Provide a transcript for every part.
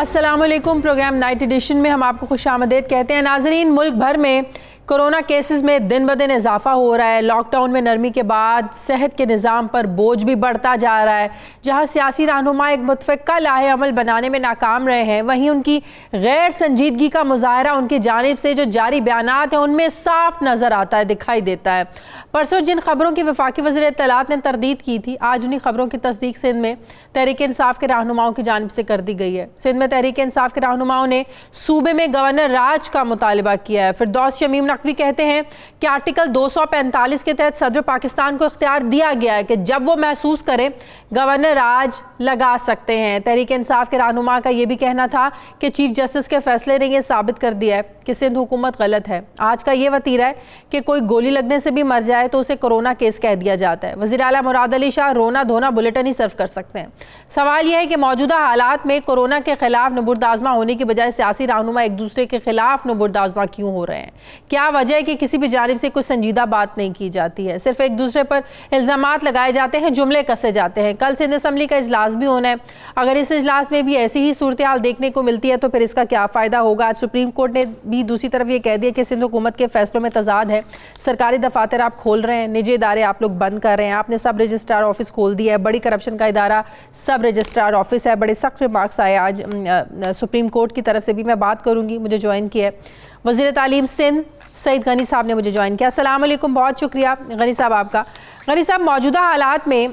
अस्सलामुअलैकुम। Programme night addition में हम आपको खुशामदीद कहते हैं। नाज़रीन, मुल्क भर में कोरोना केसेस में दिन ब दिन इजाफा हो रहा है। लॉकडाउन में नरमी के बाद सेहत के निज़ाम पर बोझ भी बढ़ता जा रहा है। जहां सियासी रहनुमा एक मुतफ़क्का लाहे अमल बनाने में नाकाम रहे हैं, वहीं उनकी गैर संजीदगी का मुज़ाहरा उनकी जानिब से जो जारी बयानात हैं उनमें साफ नज़र आता है, दिखाई देता है। परसों जिन खबरों की वफाकी वज़ीर इत्तलात ने तरदीद की थी, आज उन्हीं खबरों की तस्दीक सिंध में तहरीक इंसाफ के रहनुमाओं की जानिब से कर दी गई है। सिंध में तहरीक इंसाफ के रहनुमाओं ने सूबे में गवर्नर राज का मुतालबा किया है। फिरदौस शमीम नकवी कहते हैं कि आर्टिकल 245 के तहत सदर पाकिस्तान को इख्तियार दिया गया है कि जब वो महसूस करें गवर्नर राज लगा सकते हैं। तहरीक इंसाफ के रहनुमा का यह भी कहना था कि चीफ जस्टिस के फैसले ने यह साबित कर दिया है कि सिंध हुकूमत गलत है। आज का ये वतीरा है कि कोई गोली लगने से भी मर जाए तो उसे कोरोना केस कह दिया जाता है। वज़ीर आला मुराद अली शाह रोना धोना बुलेटिन ही सर्व कर सकते हैं। सवाल यह है कि मौजूदा हालात में कोरोना के खिलाफ नुबुर्दाज़मा होने की बजाय सियासी रहनुमा एक दूसरे के खिलाफ नुबुर्दाज़मा क्यों हो रहे हैं? क्या वजह है कि किसी भी जानिब से कोई संजीदा बात नहीं की जाती है, सिर्फ एक दूसरे पर इल्ज़ामात लगाए जाते हैं, जुमले कसे जाते हैं। कल सिंध असम्बली का इजलास भी होना है। अगर इस इजलास में भी ऐसी ही सूरत हाल देखने को मिलती है तो फिर इसका क्या फ़ायदा होगा? आज सुप्रीम कोर्ट ने भी दूसरी तरफ ये कह दिया कि सिंध हुकूमत के फैसलों में तजाद है। सरकारी दफातर आप खोल रहे हैं, निजी इदारे आप लोग बंद कर रहे हैं। आपने सब रजिस्ट्रार ऑफिस खोल दिया है, बड़ी करप्शन का इदारा सब रजिस्ट्रार ऑफिस है। बड़े सख्त रिमार्क्स आए आज सुप्रीम कोर्ट की तरफ से भी। मैं बात करूँगी, मुझे ज्वाइन किया है वज़ीर तालीम सिंध सईद गनी साहब ने मुझे ज्वाइन किया। अस्सलाम वालेकुम, बहुत शुक्रिया गनी साहब आपका। गनी साहब, मौजूदा हालात में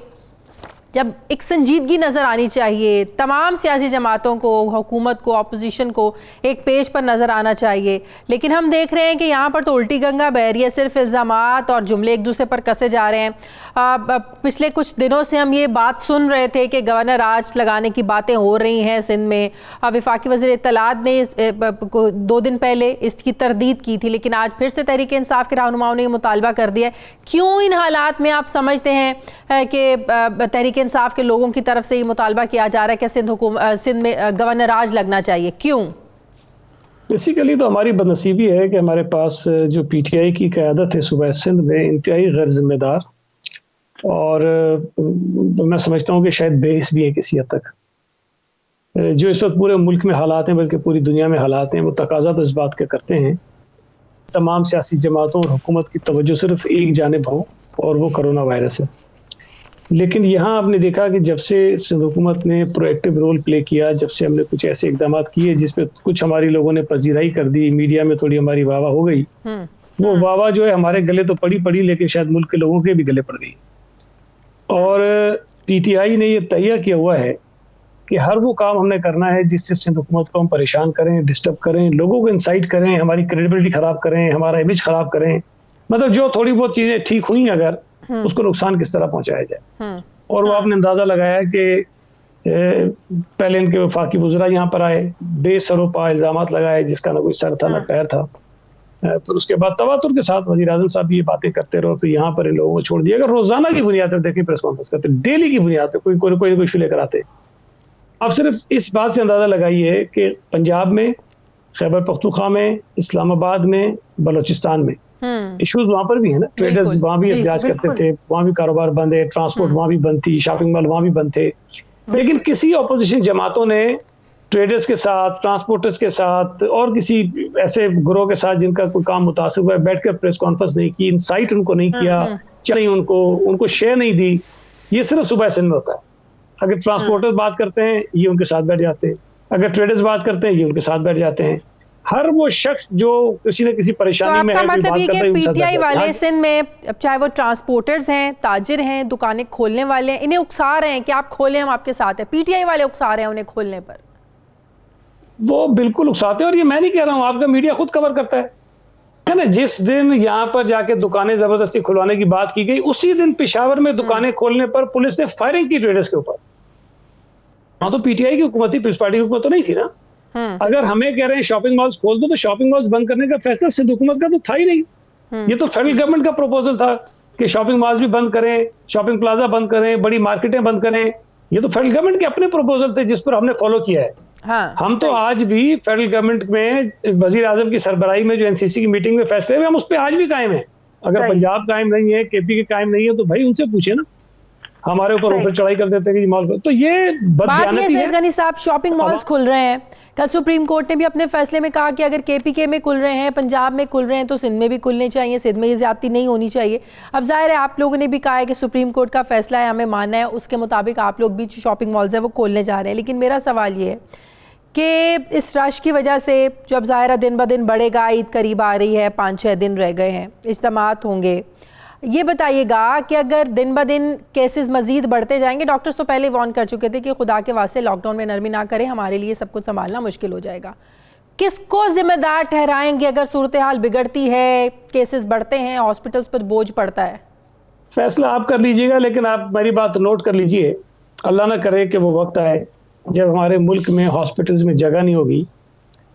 जब एक संजीदगी नज़र आनी चाहिए, तमाम सियासी जमातों को, हुकूमत को, अपोजिशन को एक पेज पर नज़र आना चाहिए, लेकिन हम देख रहे हैं कि यहाँ पर तो उल्टी गंगा बह रही है। सिर्फ इल्ज़ामात और जुमले एक दूसरे पर कसे जा रहे हैं। पिछले कुछ दिनों से हम ये बात सुन रहे थे कि गवर्नर राज लगाने की बातें हो रही हैं सिंध में। वफाकी वज़ीर इत्तलात ने 2 दिन पहले इसकी तरदीद की थी, लेकिन आज फिर से तहरीक इंसाफ के रहनुमाओं ने मुतालबा कर दिया है। क्यों इन हालात में आप समझते हैं कि तहरीक इंसाफ के लोगों की तरफ से ये मुतालबा किया जा रहा है कि सिंध में गवर्नर राज लगना चाहिए? क्यों? बेसिकली तो हमारी बदनसीबी है कि हमारे पास जो पीटीआई की क़यादत है सूबा सिंध में इंतहाई गैर जिम्मेदार और मैं समझता हूँ कि शायद बेहिस भी है किसी हद तक। जो इस वक्त पूरे मुल्क में हालात हैं, बल्कि पूरी दुनिया में हालात हैं, वो तकाजा तो इस बात के करते हैं तमाम सियासी जमातों और हुकूमत की तवज्जो सिर्फ एक जानिब हो और वो कोरोना वायरस है। लेकिन यहाँ आपने देखा कि जब से सिंध हुकूमत ने प्रोएक्टिव रोल प्ले किया, जब से हमने कुछ ऐसे इकदाम किए जिसपे कुछ हमारी लोगों ने पजीराई कर दी, मीडिया में थोड़ी हमारी वाह हो गई, वो वाह जो है हमारे गले तो पड़ी लेकिन शायद मुल्क के लोगों के भी गले पड़ गई। और पीटीआई ने ये तय किया हुआ है कि हर वो काम हमने करना है जिससे सिंध हुकूमत को हम परेशान करें, डिस्टर्ब करें, लोगों को इंसाइट करें, हमारी क्रेडिबिलिटी खराब करें, हमारा इमेज खराब करें। मतलब जो थोड़ी बहुत चीजें ठीक हुई अगर उसको नुकसान किस तरह पहुंचाया जाए। और वो आपने अंदाजा लगाया कि पहले इनके वफाकी वज़रा यहाँ पर आए, बेसरोपा इल्जामात लगाए जिसका ना कोई सर था ना पैर था। फिर उसके बाद तवातुर के साथ वज़ीर आज़म साहब ये बातें करते रहो, फिर यहाँ पर इन लोगों को छोड़ दिया। अगर रोजाना की बुनियाद पर देखिए प्रेस कॉन्फ्रेंस करते, डेली की बुनियाद पर कोई इशू लेकर आते। अब सिर्फ इस बात से अंदाजा लगाइए कि पंजाब में, खैबर पख्तूनख्वा में, इस्लामाबाद में, बलोचिस्तान में इश्यूज वहां पर भी है ना। ट्रेडर्स वहां भी एहतजाज करते थे, वहां भी कारोबार बंद है, ट्रांसपोर्ट वहां भी बंद थी, शॉपिंग मॉल वहां भी बंद थे। लेकिन किसी अपोजिशन जमातों ने ट्रेडर्स के साथ, ट्रांसपोर्टर्स के साथ और किसी ऐसे ग्रोह के साथ जिनका कोई काम मुतासिर हुआ है बैठकर प्रेस कॉन्फ्रेंस नहीं की, इनसाइट उनको नहीं किया, नहीं उनको शेयर नहीं दी। ये सिर्फ सूबा सिंध में होता है। अगर ट्रांसपोर्टर्स बात करते हैं ये उनके साथ बैठ जाते हैं, अगर ट्रेडर्स बात करते हैं ये उनके साथ बैठ जाते हैं। हर वो शख्स जो किसी न किसी परेशानी में है, मतलब ये कि पीटीआई वाले सिंध में, चाहे वो ट्रांसपोर्टर्स हैं, ताजिर हैं, दुकानें खोलने वाले हैं, इन्हें उकसा रहे हैं कि आप खोलें, हम आपके साथ हैं। पीटीआई वाले उकसा रहे हैं उन्हें खोलने पर। वो बिल्कुल उकसाते हैं और ये मैं नहीं कह रहा हूँ, आपका मीडिया खुद कवर करता है ना। जिस दिन यहाँ पर जाके दुकानें जबरदस्ती खुलवाने की बात की गई, उसी दिन पेशावर में दुकानें खोलने पर पुलिस ने फायरिंग की ट्रेडर्स के ऊपर। हाँ, तो पीटीआई की हुकूमत थी, पीपल्स पार्टी की हुकूमत तो नहीं थी ना। अगर हमें कह रहे हैं शॉपिंग मॉल्स खोल दो, तो शॉपिंग मॉल्स बंद करने का फैसला सिंध हुकूमत का तो था ही नहीं। ये तो फेडरल गवर्नमेंट का प्रपोजल था कि शॉपिंग मॉल्स भी बंद करें, शॉपिंग प्लाजा बंद करें, बड़ी मार्केटें बंद करें। ये तो फेडरल गवर्नमेंट के अपने प्रपोजल थे जिस पर हमने फॉलो किया है। हम तो आज भी फेडरल गवर्नमेंट में वजीर आजम की सरबराही में जो एनसीसी की मीटिंग में फैसले हुए, हम उस पर आज भी कायम है। अगर पंजाब कायम नहीं है, केपी के कायम नहीं है, तो भाई उनसे पूछे ना। हमारे ऊपर ऊपर चढ़ाई कर देते हैं कि मॉल, तो ये बददियानती है। सैयद गनी साहब, शॉपिंग मॉल्स खुल रहे हैं, कल सुप्रीम कोर्ट ने भी अपने फैसले में कहा कि अगर केपीके में खुल रहे हैं, पंजाब में खुल रहे हैं, तो सिंध में भी खुलने चाहिए, सिंध में ये ज्यादती नहीं होनी चाहिए। अब जाहिर है आप लोगों ने भी कहा है कि सुप्रीम कोर्ट का फैसला है, हमें मानना है, उसके मुताबिक आप लोग भी शॉपिंग मॉल्स हैं वो खोलने जा रहे हैं। लेकिन मेरा सवाल ये है कि इस रश की वजह से जो अब ज़ाहिर दिन ब दिन बढ़ेगा, ईद करीब आ रही है, 5-6 दिन रह गए हैं, इज्तिमात होंगे, ये बताइएगा कि अगर दिन ब दिन केसेस मज़ीद बढ़ते जाएंगे, डॉक्टर्स तो पहले वार्न कर चुके थे कि खुदा के वास्ते लॉकडाउन में नरमी ना करें, हमारे लिए सब कुछ संभालना मुश्किल हो जाएगा, किसको जिम्मेदार ठहराएंगे अगर सूरत हाल बिगड़ती है, केसेस बढ़ते हैं, हॉस्पिटल्स पर बोझ पड़ता है? फैसला आप कर लीजिएगा, लेकिन आप मेरी बात नोट कर लीजिए, अल्लाह ना करे कि वो वक्त आए जब हमारे मुल्क में हॉस्पिटल्स में जगह नहीं होगी,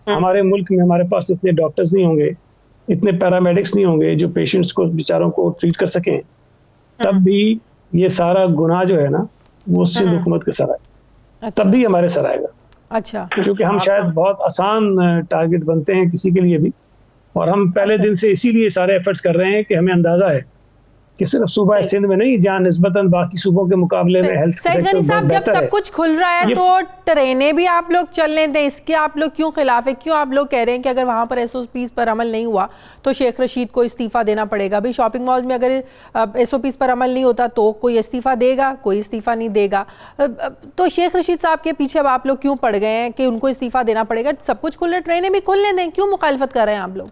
हमारे मुल्क में हमारे पास इतने डॉक्टर्स नहीं होंगे, इतने पैरामेडिक्स नहीं होंगे जो पेशेंट्स को, बेचारों को ट्रीट कर सकें, तब भी ये सारा गुनाह जो है ना वो सिंध हुकूमत के सर आएगा, तब भी हमारे सर आएगा। अच्छा, क्योंकि हम शायद बहुत आसान टारगेट बनते हैं किसी के लिए भी, और हम पहले दिन से इसीलिए सारे एफर्ट्स कर रहे हैं कि हमें अंदाजा है कि सिर्फ सूबा सिंध में नहीं, जहाँ निस्बतन बाकी सूबों के मुकाबले में हेल्थ सैयद गनी साहब, जब सब कुछ खुल रहा है तो ट्रेनें भी आप लोग चलने दें, इसके आप लोग क्यों खिलाफ है? क्यों आप लोग कह रहे हैं कि अगर वहाँ पर SOPs पर अमल नहीं हुआ तो शेख रशीद को इस्तीफा देना पड़ेगा? भाई शॉपिंग मॉल्स में अगर SOPs पर अमल नहीं होता तो कोई इस्तीफा देगा, कोई इस्तीफा नहीं देगा, तो शेख रशीद साहब के पीछे अब आप लोग क्यों पड़ गए हैं कि उनको इस्तीफा देना पड़ेगा? सब कुछ खुल रहा है, ट्रेनें भी खुलने दें, क्यों मुखालफत कर रहे हैं आप लोग?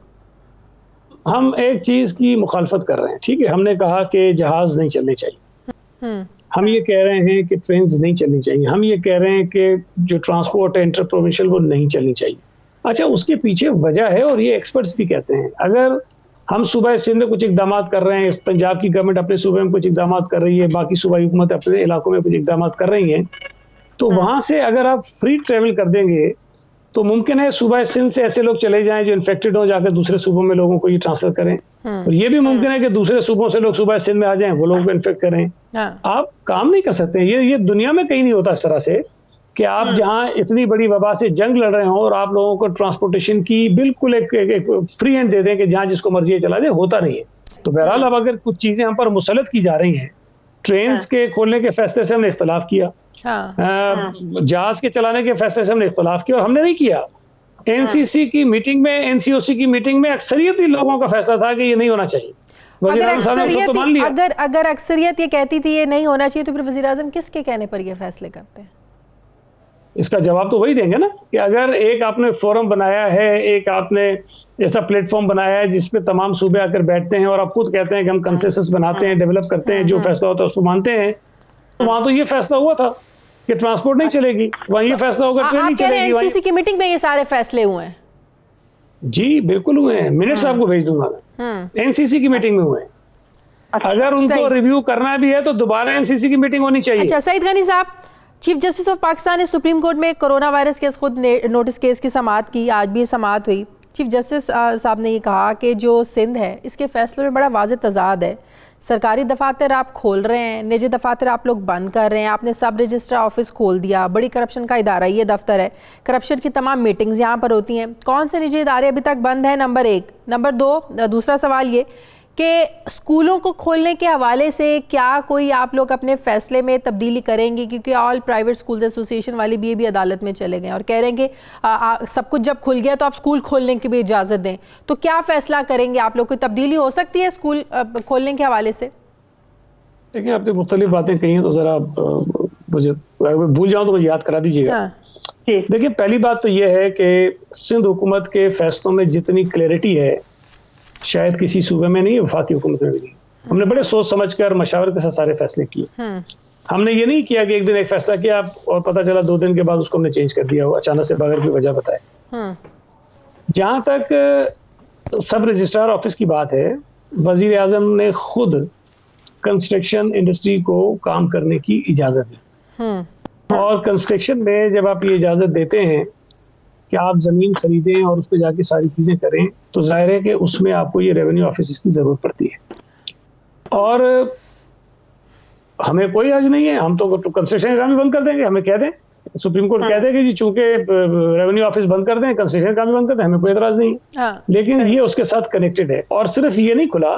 हम एक चीज की मुखालफत कर रहे हैं, ठीक है, हमने कहा कि जहाज नहीं चलने चाहिए, हम ये कह रहे हैं कि ट्रेन नहीं चलनी चाहिए, हम ये कह रहे हैं कि जो ट्रांसपोर्ट है इंटर प्रोविंशियल वो नहीं चलनी चाहिए। अच्छा, उसके पीछे वजह है और ये एक्सपर्ट्स भी कहते हैं, अगर हम सूबा सिंध में कुछ इकदाम कर रहे हैं, पंजाब की गवर्नमेंट अपने सूबे में कुछ इकदाम कर रही है, बाकी सूबाई हुकूमत अपने इलाकों में कुछ इकदाम कर रही है, तो वहां से अगर आप फ्री ट्रेवल कर देंगे तो मुमकिन है सूबा सिंध से ऐसे लोग चले जाएं जो इन्फेक्टेड हो, जाकर दूसरे सूबों में लोगों को ये ट्रांसफर करें, और ये भी मुमकिन है कि दूसरे सूबों से लोग सूबा सिंध में आ जाएं, वो लोगों को इन्फेक्ट करें। आप काम नहीं कर सकते, ये दुनिया में कहीं नहीं होता इस तरह से कि आप जहां इतनी बड़ी वबा से जंग लड़ रहे हो और आप लोगों को ट्रांसपोर्टेशन की बिल्कुल एक फ्री हैंड दे दें कि जहां जिसको मर्जी चला जाए, होता नहीं है। तो बहरहाल अब अगर कुछ चीजें हम पर मुसलत की जा रही हैं, ट्रेन के खोलने के फैसले से हमने इख्तलाफ किया, जहाज के चलाने के फैसले से हमने इख्तलाफ किया, और हमने नहीं किया। NCC की मीटिंग में, NCOC की मीटिंग में अक्सरियती लोगों का फैसला था कि ये नहीं होना चाहिए। अगर अक्सरियत ये कहती थी ये नहीं होना चाहिए, तो फिर वज़ीर आज़म किसके कहने पर ये फैसले करते हैं? इसका जवाब तो वही देंगे ना कि अगर एक आपने फोरम बनाया है, एक आपने ऐसा प्लेटफॉर्म बनाया है जिसपे तमाम सूबे आकर बैठते हैं और आप खुद कहते हैं कि हम कंसेंसस बनाते हैं, डेवलप करते हैं, जो फैसला होता है उसको मानते हैं, तो वहां तो ये फैसला हुआ था कि ट्रांसपोर्ट नहीं चलेगी, वहीं ये फैसला होगा ट्रेन नहीं चलेगी। NCC की मीटिंग में ये सारे फैसले हुए हैं? जी बिल्कुल हुए हैं, मिनट्स आपको भेज दूंगा मैं। NCC की मीटिंग में हुए हैं, अगर उनको रिव्यू करना भी है तो दोबारा NCC की मीटिंग होनी चाहिए। अच्छा सईद गनी साहब, चीफ जस्टिस ऑफ पाकिस्तान ने सुप्रीम कोर्ट में कोरोना वायरस केस खुद नोटिस केस की समाअत की, आज भी समाअत हुई। चीफ जस्टिस साहब ने ये कहा कि जो सिंध है इसके फैसले में बड़ा वाज़ेह तज़ाद है, सरकारी दफातर आप खोल रहे हैं, निजी दफातर आप लोग बंद कर रहे हैं, आपने सब रजिस्ट्रार ऑफिस खोल दिया, बड़ी करप्शन का इदारा ये दफ्तर है, करप्शन की तमाम मीटिंग्स यहाँ पर होती हैं, कौन से निजी इदारे अभी तक बंद हैं? नंबर 1। नंबर 2, दूसरा सवाल ये कि स्कूलों को खोलने के हवाले से क्या कोई आप लोग अपने फैसले में तब्दीली करेंगे? क्योंकि ऑल प्राइवेट स्कूल्स एसोसिएशन वाली भी अदालत में चले गए और कह रहे हैं कि सब कुछ जब खुल गया तो आप स्कूल खोलने की भी इजाज़त दें, तो क्या फैसला करेंगे आप लोग? कोई तब्दीली हो सकती है स्कूल खोलने के हवाले से? देखिए, आपने मुख्तलिफ बातें कही हैं, तो ज़रा मुझे भूल जाऊँ तो मुझे याद करा दीजिएगा। देखिए, पहली बात तो यह है कि सिंध हुकूमत के फैसलों में जितनी क्लैरिटी है शायद किसी सूबे में नहीं, वफाकी हुकूमत में भी नहीं। हमने बड़े सोच समझकर मशावरे के साथ सारे फैसले किए। हमने ये नहीं किया कि एक दिन एक फैसला किया और पता चला 2 दिन के बाद उसको हमने चेंज कर दिया हो अचानक से बगैर कोई वजह बताए। जहां तक सब रजिस्ट्रार ऑफिस की बात है, वजीर आजम ने खुद कंस्ट्रक्शन इंडस्ट्री को काम करने की इजाजत दी, और कंस्ट्रक्शन में जब आप ये इजाजत देते हैं कि आप जमीन खरीदें और उस पर जाके सारी चीजें करें, तो जाहिर है कि उसमें आपको ये रेवेन्यू ऑफिस की जरूरत पड़ती है। और हमें कोई हर्ज नहीं है, हम तो कंस्ट्रक्शन का काम भी बंद कर देंगे, हमें कह दें, सुप्रीम कोर्ट कह दे कि जी चूंकि रेवेन्यू ऑफिस बंद कर दें, कंस्ट्रक्शन का काम भी बंद कर दें, हमें कोई एतराज नहीं है। लेकिन ये उसके साथ कनेक्टेड है, और सिर्फ ये नहीं खुला,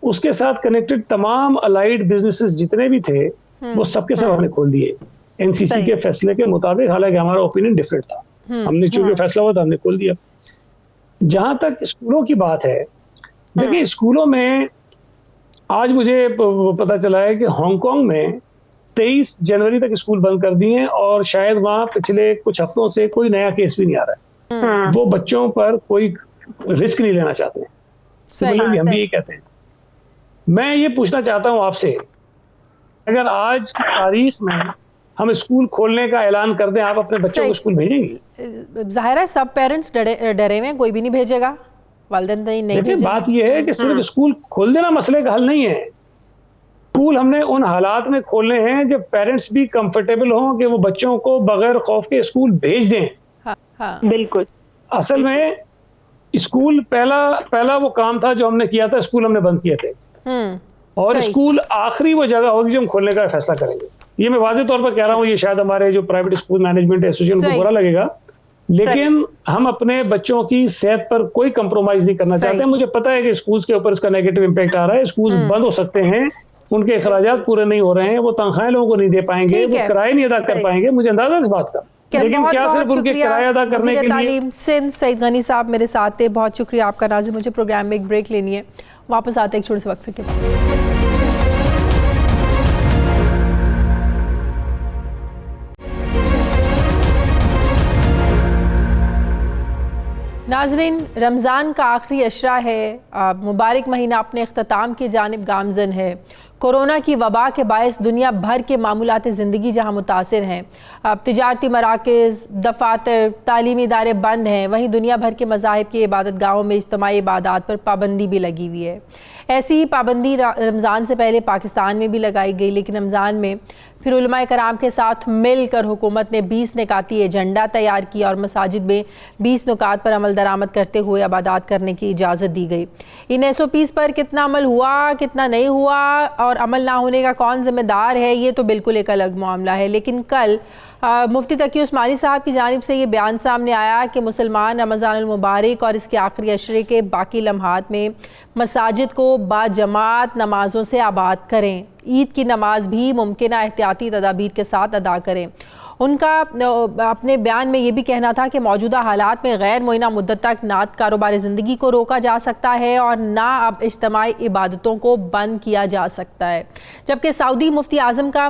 उसके साथ कनेक्टेड तमाम अलाइड बिजनेसेस जितने भी थे वो सबके सब हमने खोल दिए एनसीसी के फैसले के मुताबिक, हालांकि हमारा ओपिनियन डिफरेंट था। हमने चूंकि फैसला हुआ था हमने खोल दिया। जहां तक स्कूलों की बात है, देखिए स्कूलों में आज मुझे पता चला है कि हांगकांग में 23 जनवरी तक स्कूल बंद कर दिए हैं और शायद वहां पिछले कुछ हफ्तों से कोई नया केस भी नहीं आ रहा है। वो बच्चों पर कोई रिस्क नहीं लेना चाहते हैं। सिमिलरली हम भी यही कहते हैं। मैं ये पूछना चाहता हूं आपसे, अगर आज की तारीख में हम स्कूल खोलने का ऐलान कर दें, आप अपने बच्चों को स्कूल भेजेंगे? जाहिर है सब पेरेंट्स डरे हुए हैं, कोई भी नहीं भेजेगा, वालिदैन नहीं भेजेंगे। बात ये है कि सिर्फ स्कूल खोल देना मसले का हल नहीं है। स्कूल हमने उन हालात में खोलने हैं जब पेरेंट्स भी कंफर्टेबल हों कि वो बच्चों को बगैर खौफ के स्कूल भेज दें। हाँ, बिल्कुल। असल में स्कूल पहला वो काम था जो हमने किया था, स्कूल हमने बंद किए थे। और स्कूल आखिरी वो जगह होगी जो हम खोलने का फैसला करेंगे। ये मैं वाज़ेह तौर पर कह रहा हूँ, ये शायद हमारे जो प्राइवेट स्कूल मैनेजमेंट एसोसिएशन को बुरा लगेगा, लेकिन हम अपने बच्चों की सेहत पर कोई कंप्रोमाइज नहीं करना चाहते। मुझे पता है कि स्कूल्स के ऊपर इसका नेगेटिव इम्पैक्ट आ रहा है। स्कूल्स बंद हो सकते हैं, उनके अखराजात पूरे नहीं हो रहे हैं, वो तनख्वाहें लोगों को नहीं दे पाएंगे, वो किराए नहीं अदा कर पाएंगे, मुझे अंदाजा इस बात का। लेकिन क्या सिर्फ उनके किराया अदा करने के लिए? सिंध सईद गनी साहब मेरे साथ थे, बहुत शुक्रिया आपका। नाज़िर, मुझे प्रोग्राम में एक ब्रेक लेनी है, वापस आते हैं एक छोटे से वक्फे के बाद। नाज़रीन, रमज़ान का आखिरी अशरा है, मुबारक महीना अपने अख्ताम की जानिब गामज़न है। कोरोना की वबा के बायस दुनिया भर के मामूलात ज़िंदगी जहाँ मुतासिर हैं, अब तिजारती मराकज़, दफातर, तालीमी इदारे बंद हैं, वहीं दुनिया भर के मज़ाहिब की इबादत गाहों में इज्तिमाई इबादत पर पाबंदी भी लगी हुई है। ऐसी ही पाबंदी रमज़ान से पहले पाकिस्तान में भी लगाई गई, लेकिन रमज़ान में फिर उलमाए कराम के साथ मिलकर हुकूमत ने 20 निकाती एजेंडा तैयार किया और मसाजिद में 20 नुकात पर अमल दरामद करते हुए इबादत करने की इजाज़त दी गई। इन SOPs पर कितना अमल हुआ, कितना नहीं हुआ और अमल ना होने का कौन जिम्मेदार है, ये तो बिल्कुल एक अलग मामला है। लेकिन कल मुफ्ती तकी उस्मानी साहब की जानिब से ये बयान सामने आया कि मुसलमान रमज़ान अल मुबारक और इसके आखिरी अशरे के बाकी लम्हात में मसाजिद को बाजमात नमाज़ों से आबाद करें, ईद की नमाज भी मुमकिन एहतियाती तदाबीर के साथ अदा करें। उनका अपने बयान में ये भी कहना था कि मौजूदा हालात में गैर मुअय्यना मुद्दत तक ना कारोबार ज़िंदगी को रोका जा सकता है और ना अब इज्तिमाई इबादतों को बंद किया जा सकता है। जबकि सऊदी मुफ्ती आज़म का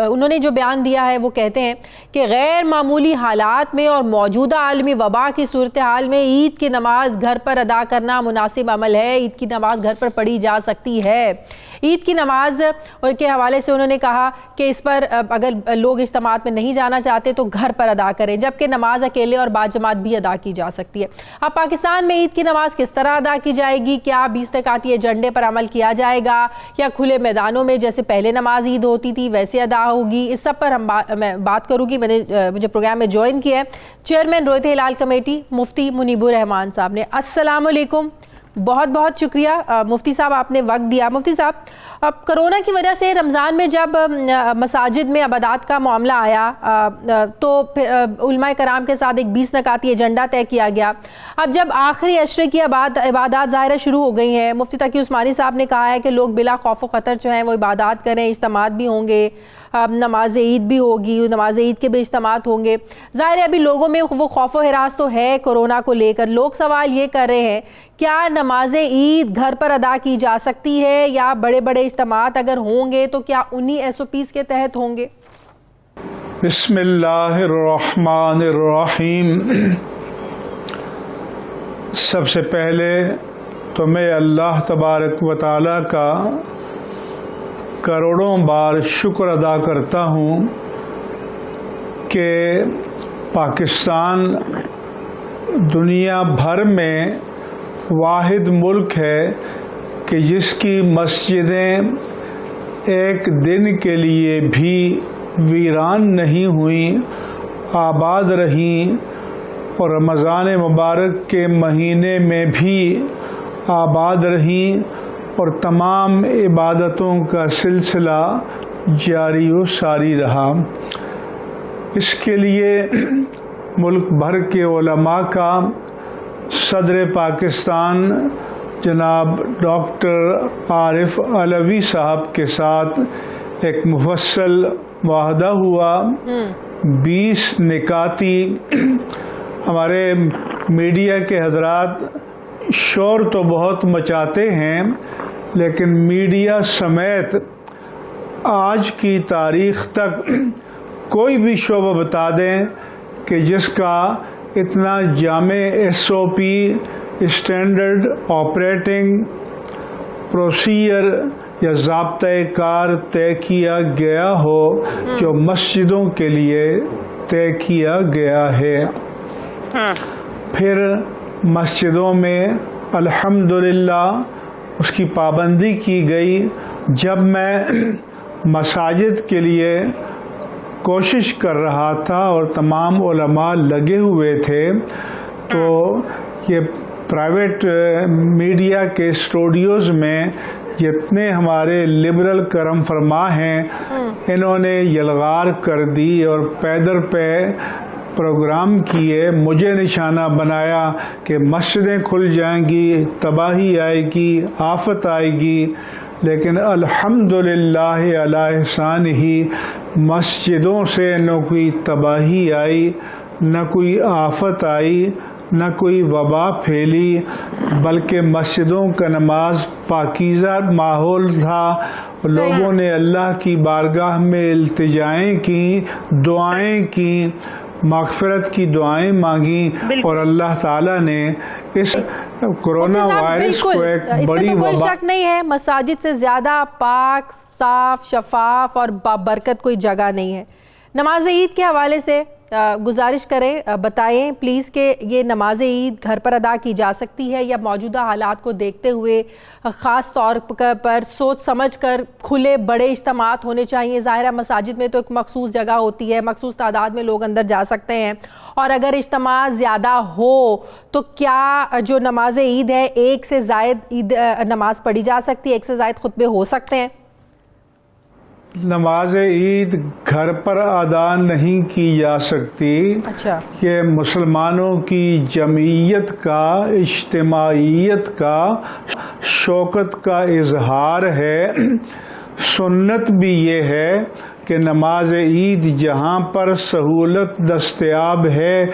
उन्होंने जो बयान दिया है वो कहते हैं कि गैर मामूली हालात में और मौजूदा आलमी वबा की सूरत हाल में ईद की नमाज घर पर अदा करना मुनासिब अमल है। ईद की नमाज घर पर पढ़ी जा सकती है। ईद की नमाज के हवाले से उन्होंने कहा कि इस पर अगर लोग इज्तिमात में नहीं जाना चाहते तो घर पर अदा करें, जबकि नमाज अकेले और बाजमात भी अदा की जा सकती है। अब पाकिस्तान में ईद की नमाज किस तरह अदा की जाएगी? क्या 20 निकाती एजेंडे पर अमल किया जाएगा या खुले मैदानों में जैसे पहले नमाज ईद होती थी वैसे अदा होगी? इस सब पर मैं बात करूँगी। मुझे प्रोग्राम में ज्वाइन किया है चेयरमैन रोयत हिलाल कमेटी मुफ्ती मुनीबुर रहमान साहब ने। अस्सलाम वालेकुम, बहुत बहुत शुक्रिया मुफ्ती साहब, आपने वक्त दिया। मुफ्ती साहब, अब कोरोना की वजह से रमज़ान में जब मसाजिद में इबादत का मामला आया तो फिर उलमाए कराम के साथ एक 20 निकाती एजेंडा तय किया गया। अब जब आखिरी अशरे की इबादत ज़ाहिर शुरू हो गई हैं, मुफ्ती तकी उस्मानी साहब ने कहा है कि लोग बिला खौफ व ख़तर जो हैं वो इबादत करें, इज्तिमात भी होंगे, नमाज ईद भी होगी, नमाज ईद के भी इज्तिमात होंगे। ज़ाहिर है अभी लोगों में वो खौफ व हिरास तो है कोरोना को लेकर। लोग सवाल ये कर रहे हैं, क्या नमाज ईद घर पर अदा की जा सकती है या बड़े बड़े इज्तिमात अगर होंगे तो क्या उन्हीं SOPs के तहत होंगे? बिस्मिल्लाहिर्रहमानिर्रहीम। सबसे पहले तो मैं अल्लाह तबारक व तआला का करोड़ों बार शुक्र अदा करता हूँ कि पाकिस्तान दुनिया भर में वाहिद मुल्क है कि जिसकी मस्जिदें एक दिन के लिए भी वीरान नहीं हुई, आबाद रहीं और रमज़ान मुबारक के महीने में भी आबाद रहीं और तमाम इबादतों का सिलसिला जारी व सारी रहा। इसके लिए मुल्क भर के उलमा का सदर पाकिस्तान जनाब डॉक्टर आरिफ अलवी साहब के साथ एक मुफस्सल वाहदा हुआ, 20 निकाती। हमारे मीडिया के हजरात शोर तो बहुत मचाते हैं, लेकिन मीडिया समेत आज की तारीख तक कोई भी शोबा बता दें कि जिसका इतना जामे SOP स्टैंडर्ड ऑपरेटिंग प्रोसीजर या ज़ाब्ता कार तय किया गया हो जो मस्जिदों के लिए तय किया गया है। फिर मस्जिदों में अल्हम्दुलिल्लाह उसकी पाबंदी की गई। जब मैं मसाजिद के लिए कोशिश कर रहा था और तमाम उलमा लगे हुए थे, तो ये प्राइवेट मीडिया के स्टूडियोज़ में जितने हमारे लिबरल करम फरमा हैं, इन्होंने यलगार कर दी और पैदर पे प्रोग्राम किए, मुझे निशाना बनाया कि मस्जिदें खुल जाएंगी, तबाही आएगी, आफत आएगी। लेकिन अल्हम्दुलिल्लाह अला एहसान ही मस्जिदों से न कोई तबाही आई, न कोई आफत आई, न कोई वबा फैली, बल्कि मस्जिदों का नमाज पाकीज़ा माहौल था। लोगों ने अल्लाह की बारगाह में इल्तिजाएं की, दुआएं की, मग़फ़िरत की दुआएं मांगी और अल्लाह ताला ने इस कोरोना वायरस को एक बड़ी तो कोई शक नहीं है, मसाजिद से ज़्यादा पाक, साफ, शफाफ और बाबरकत कोई जगह नहीं है। नमाज ईद के हवाले से गुजारिश करें, बताएं प्लीज़ कि ये नमाज ईद घर पर अदा की जा सकती है या मौजूदा हालात को देखते हुए ख़ास तौर पर सोच समझ कर खुले बड़े इज्तिमात होने चाहिए। ज़ाहिर है मसाजिद में तो एक मखसूस जगह होती है, मखसूस तादाद में लोग अंदर जा सकते हैं, और अगर इज्तिमा ज़्यादा हो तो क्या जो नमाज ईद है एक से ज़ायद ईद नमाज पढ़ी जा सकती है, एक से ज़ायद खुतबे हो सकते हैं? नमाज ईद घर पर अदा नहीं की जा सकती। अच्छा। ये मुसलमानों की जमीयत का, इज्तिमाइयत का, शौकत का इजहार है। सुन्नत भी ये है कि नमाज ईद जहाँ पर सहूलत दस्तयाब है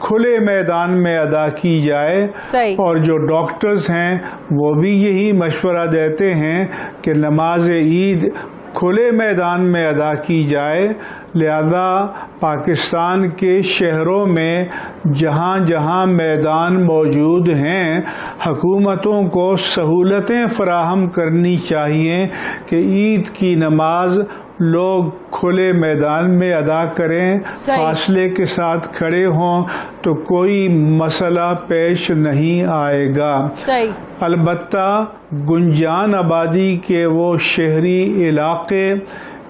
खुले मैदान में अदा की जाए। सही। और जो डॉक्टर्स हैं वो भी यही मशवरा देते हैं कि नमाज ईद खुले मैदान में अदा की जाए। लिहाजा पाकिस्तान के शहरों में जहाँ जहाँ मैदान मौजूद हैं, हुकूमतों को सहूलतें फराहम करनी चाहिए कि ईद की नमाज लोग खुले मैदान में अदा करें, फासले के साथ खड़े हों तो कोई मसला पेश नहीं आएगा। सही। अलबत्ता गुंजान आबादी के वो शहरी इलाके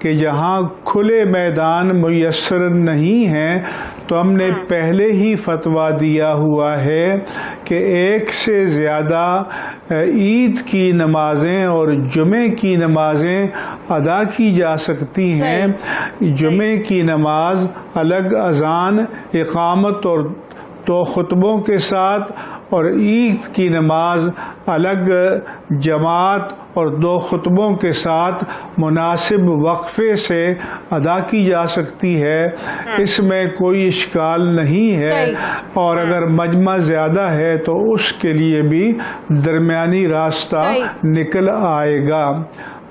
कि जहाँ खुले मैदान मुयस्सर नहीं हैं, तो हमने पहले ही फतवा दिया हुआ है कि एक से ज़्यादा ईद की नमाजें और जुमे की नमाजें अदा की जा सकती हैं। जुमे की नमाज अलग अज़ान, इक़ामत और 2 खुतबों के साथ, और ईद की नमाज अलग जमात और 2 खुतबों के साथ मुनासिब वक्फे से अदा की जा सकती है। इसमें कोई इश्काल नहीं है। और अगर मजमा ज़्यादा है तो उसके लिए भी दरमियानी रास्ता निकल आएगा।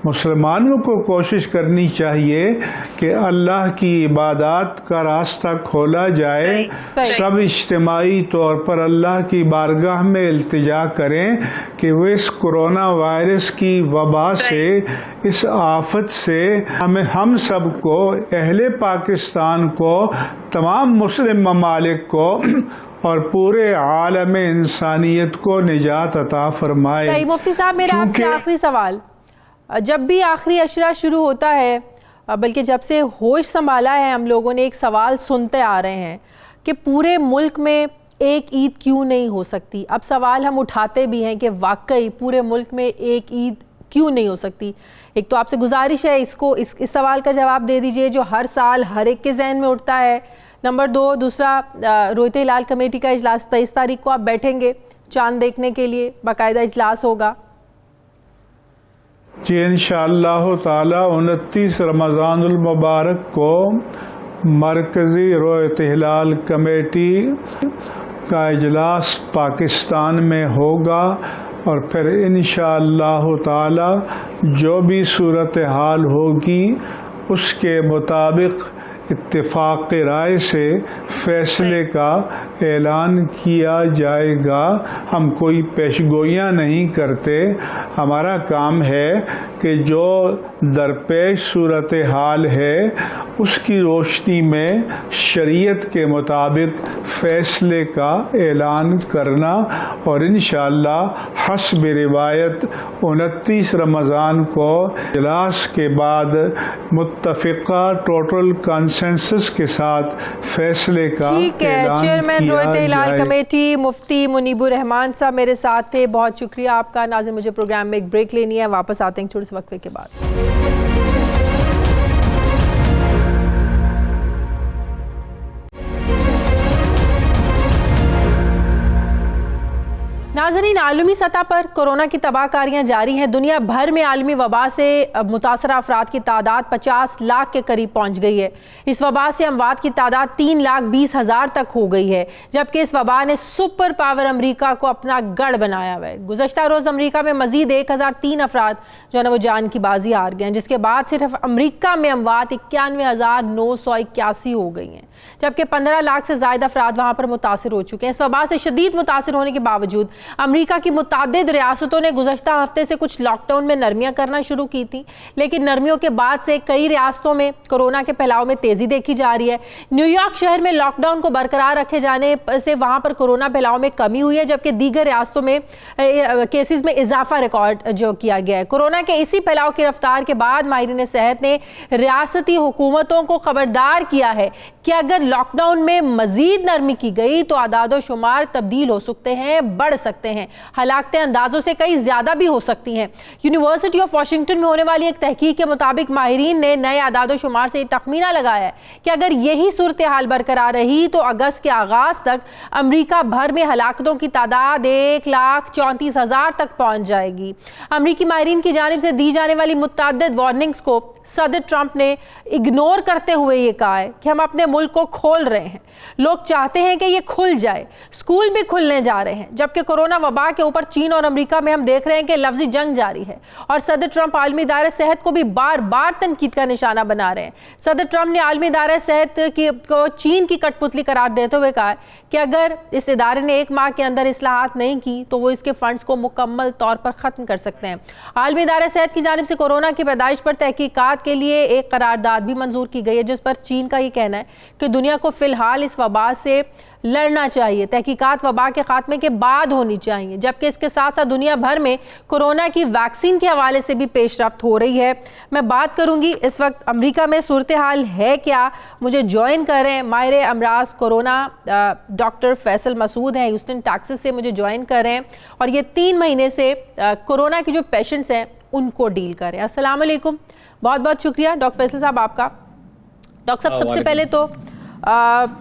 मुसलमानों को कोशिश करनी चाहिए कि अल्लाह की इबादत का रास्ता खोला जाए। सब इज्तिमाई तौर पर अल्लाह की बारगाह में इल्तिजा करें कि वो इस कोरोना वायरस की वबा से, इस आफत से हम सबको, अहले पाकिस्तान को, तमाम मुस्लिम ममालिक को और पूरे आलम इंसानियत को निजात अता फरमाए। सही। मुफ्ती साहब, मेरा आपसे आखिरी सवाल, जब भी आखिरी अशरा शुरू होता है, बल्कि जब से होश संभाला है, हम लोगों ने एक सवाल सुनते आ रहे हैं कि पूरे मुल्क में एक ईद क्यों नहीं हो सकती। अब सवाल हम उठाते भी हैं कि वाकई पूरे मुल्क में एक ईद क्यों नहीं हो सकती। एक तो आपसे गुजारिश है इस सवाल का जवाब दे दीजिए जो हर साल हर एक के जहन में उठता है। नंबर 2, दूसरा, रोयत हिलाल कमेटी का इजलास 23 तारीख को आप बैठेंगे चांद देखने के लिए, बाकायदा इजलास होगा? जी इंशाअल्लाह ताला 29 रमज़ानुल मुबारक को मरकज़ी रोयत हिलाल कमेटी का इजलास पाकिस्तान में होगा और फिर इंशाअल्लाह ताला जो भी सूरत हाल होगी उसके मुताबिक इत्तेफाक राय से फैसले का ऐलान किया जाएगा। हम कोई पेशगोइयाँ नहीं करते, हमारा काम है कि जो दरपेश सूरत हाल है उसकी रोशनी में शरीयत के मुताबिक फैसले का ऐलान करना और इंशाअल्लाह हस्ब रिवायत 29 रमज़ान को इजलास के बाद मुत्तफ़िक़ा टोटल कंसेंसस के साथ फैसले का ठीक है। ऐलान चेयरमैन रोयत हिलाल जाए। कमेटी मुफ्ती मुनीबुर रहमान साहब मेरे साथ थे, बहुत शुक्रिया आपका। नाज़रीन मुझे प्रोग्राम में एक ब्रेक लेनी है, वापस आते हैं छोटे से वक्फे के बाद। नाज़रीन, आलमी सतह पर कोरोना की तबाहकारियाँ जारी हैं। दुनिया भर में आलमी वबा से मुतासरा अफराद की तादाद 50 लाख के करीब पहुँच गई है। इस वबा से अमवात की तादाद 3,20,000 तक हो गई है, जबकि इस वबा ने सुपर पावर अमरीका को अपना गढ़ बनाया हुआ है। गुज़श्ता रोज़ अमरीका में मजीद 1003 अफराद जो है ना वो जान की बाजी हार गए हैं, जिसके बाद सिर्फ अमरीका में अमवात 91,981 हो गई हैं, जबकि 15 लाख से ज़्यादा अफराद वहाँ पर मुतासर हो चुके हैं। इस वबा से शदीद मुतासर होने के बावजूद अमरीका की मुतादिद रियासतों ने गुज़श्ता हफ्ते से कुछ लॉकडाउन में नरमियाँ करना शुरू की थी, लेकिन नरमियों के बाद से कई रियासतों में कोरोना के फैलाव में तेज़ी देखी जा रही है। न्यूयॉर्क शहर में लॉकडाउन को बरकरार रखे जाने से वहाँ पर कोरोना फैलाव में कमी हुई है, जबकि दीगर रियासतों में केसेस में इजाफा रिकॉर्ड जो किया गया है। कोरोना के इसी फैलाव की रफ्तार के बाद माहिरीन सेहत ने रियासती हुकूमतों को खबरदार किया है कि अगर लॉकडाउन में मजीद नरमी की गई तो आदादो शुमार तब्दील हो सकते हैं, बढ़ सकते हैं, हलाकतें अंदाजों से कई ज्यादा भी हो सकती हैं। यूनिवर्सिटी ऑफ वाशिंगटन में होने वाली एक तहकीक के मुताबिक माहिरीन ने नए आदादो शुमार से तखमीना लगाया है कि अगर यही सूरत हाल बरकरार रही तो अगस्त के आगाज तक अमरीका भर में हलाकतों की तादाद 1,34,000 तक पहुंच जाएगी। अमरीकी माहिरीन की जानिब से दी जाने वाली मुतअद्दिद वार्निंग्स को सदर ट्रंप ने इग्नोर करते हुए ये कहा है कि हम अपने मुल्क को खोल रहे हैं, लोग चाहते हैं कि ये खुल जाए, स्कूल भी खुलने जा रहे हैं, जबकि कोरोना वबा के ऊपर चीन और अमेरिका में हम देख रहे हैं कि लफ्जी जंग जारी है और सदर ट्रंप आलमी इदारे सेहत को भी बार बार तनकीद का निशाना बना रहे हैं। सदर ट्रंप ने आलमी इदारे सेहत को चीन की कठपुतली करार देते हुए कहा कि अगर इस इदारे ने 1 माह के अंदर इस्लाहात नहीं की तो वो इसके फंड्स को मुकम्मल तौर पर ख़त्म कर सकते हैं। आलमी इदारे सेहत की जानिब से कोरोना की पैदाइश पर तहकीकात के लिए एक करारदाद भी मंजूर की गई है, जिस पर चीन का ये कहना है कि दुनिया को फिलहाल इस वबा से लड़ना चाहिए, तहकीकात वबा के खात्मे के बाद होनी चाहिए, जबकि इसके साथ साथ दुनिया भर में कोरोना की वैक्सीन के हवाले से भी पेशरफ्त हो रही है। मैं बात करूंगी इस वक्त अमेरिका में सूरत हाल है क्या। मुझे ज्वाइन कर रहे हैं माहिर अमराज कोरोना डॉक्टर फैसल मसूद हैं, ह्यूस्टन टेक्सास से मुझे ज्वाइन कर रहे हैं और ये 3 महीने से कोरोना के जो पेशेंट्स हैं उनको डील कर रहे हैं। अस्सलाम वालेकुम, बहुत बहुत शुक्रिया डॉक्टर फैसल साहब आपका। डॉक्टर साहब, सबसे पहले तो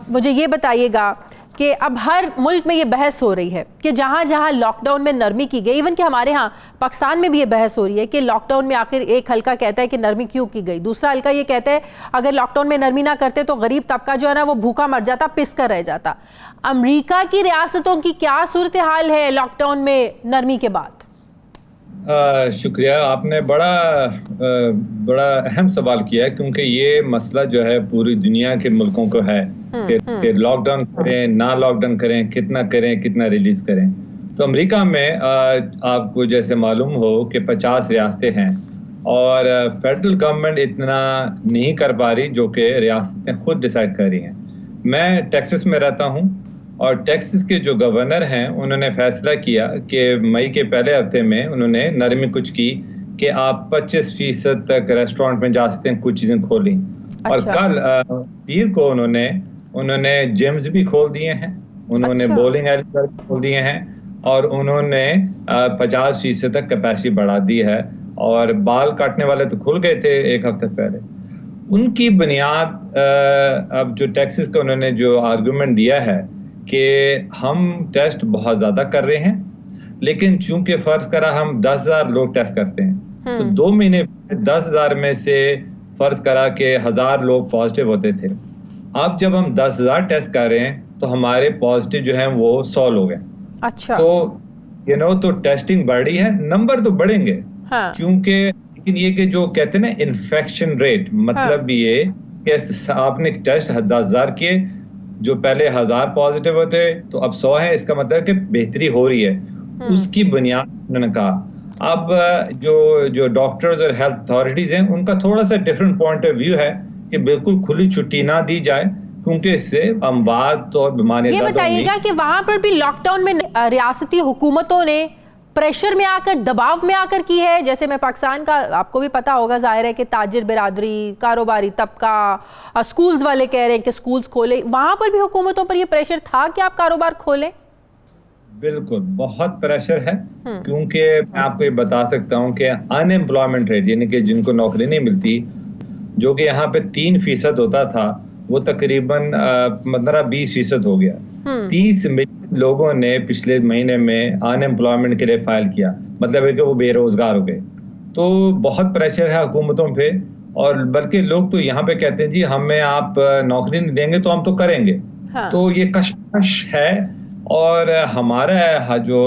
मुझे ये बताइएगा कि अब हर मुल्क में ये बहस हो रही है कि जहाँ जहाँ लॉकडाउन में नरमी की गई, इवन कि हमारे यहाँ पाकिस्तान में भी ये बहस हो रही है कि लॉकडाउन में आखिर एक हल्का कहता है कि नरमी क्यों की गई, दूसरा हल्का ये कहता है अगर लॉकडाउन में नरमी ना करते तो गरीब तबका जो है ना वो भूखा मर जाता, पिस कर रह जाता। अमरीका की रियासतों की क्या सूरत हाल है लॉकडाउन में नरमी के बाद? शुक्रिया, आपने बड़ा अहम सवाल किया है, क्योंकि ये मसला जो है पूरी दुनिया के मुल्कों को है कि लॉकडाउन करें ना लॉकडाउन करें, कितना करें कितना रिलीज करें। तो अमेरिका में आपको जैसे मालूम हो कि 50 रियासतें हैं और फेडरल गवर्नमेंट इतना नहीं कर पा रही जो कि रियासतें खुद डिसाइड कर रही हैं। मैं टेक्सास में रहता हूँ और टेक्सास के जो गवर्नर हैं उन्होंने फैसला किया कि मई के पहले हफ्ते में उन्होंने नरमी कुछ की कि आप 25% तक रेस्टोरेंट में जा सकते हैं, कुछ चीज़ें खोली। अच्छा। और कल पीर को उन्होंने जिम्स भी खोल दिए हैं, उन्होंने अच्छा। बोलिंग एरिया खोल दिए हैं और उन्होंने 50% तक कैपेसिटी बढ़ा दी है। और बाल काटने वाले तो खुल गए थे 1 हफ्ते पहले। उनकी बुनियाद अब जो टेक्सास का उन्होंने जो आर्गूमेंट दिया है कि हम टेस्ट बहुत ज़्यादा कर रहे हैं, लेकिन चूंकि फ़र्ज़ करा हम 10,000 लोग टेस्ट करते हैं तो 2 महीने 10,000 में से फर्ज करा के 1,000 लोग पॉजिटिव होते थे। अब जब हम 10,000 टेस्ट कर रहे हैं तो हमारे पॉजिटिव जो हैं वो 100 लोग हैं। अच्छा। तो तो टेस्टिंग बढ़ रही है, नंबर तो बढ़ेंगे। हाँ। क्योंकि लेकिन ये कि जो कहते हैं ना इन्फेक्शन रेट, मतलब ये कि आपने टेस्ट 10,000 किए, जो पहले 1,000 पॉजिटिव होते तो अब 100 है, इसका मतलब कि बेहतरी हो रही है। उसकी बुनियाद उन्होंने कहा। अब जो डॉक्टर्स और हेल्थ अथॉरिटीज हैं उनका थोड़ा सा डिफरेंट पॉइंट ऑफ व्यू है कि बिल्कुल खुली छुट्टी ना दी जाए, क्योंकि इससे अमवात और बीमारियां। ये बताइएगा कि वहां पर भी लॉकडाउन में रियासती हुकूमतों ने प्रेशर में आकर, दबाव में आकर की है। जैसे मैं पाकिस्तान का, आपको भी पता होगा जाहिर है कि ताजिर बिरादरी, कारोबारी तबका, स्कूल्स वाले कह रहे हैं कि स्कूल्स खोले, वहां पर भी हुकूमतों पर ये प्रेशर था कि आप कारोबार खोलें? बिल्कुल, बहुत प्रेशर है। क्योंकि मैं आपको ये बता सकता हूँ कि अनएम्प्लॉयमेंट रेट, यानी कि जिनको नौकरी नहीं मिलती, जो कि यहाँ पे 3% होता था, वो तकरीबन 15-20% हो गया। 30 मिलियन लोगों ने पिछले महीने में अनएम्प्लॉयमेंट के लिए फाइल किया, मतलब है कि वो बेरोजगार हो गए। तो बहुत प्रेशर है हुकूमतों पे, और बल्कि लोग तो यहाँ पे कहते हैं जी हमें आप नौकरी नहीं देंगे तो हम तो करेंगे। हाँ। तो ये कश्मकश है। और हमारा जो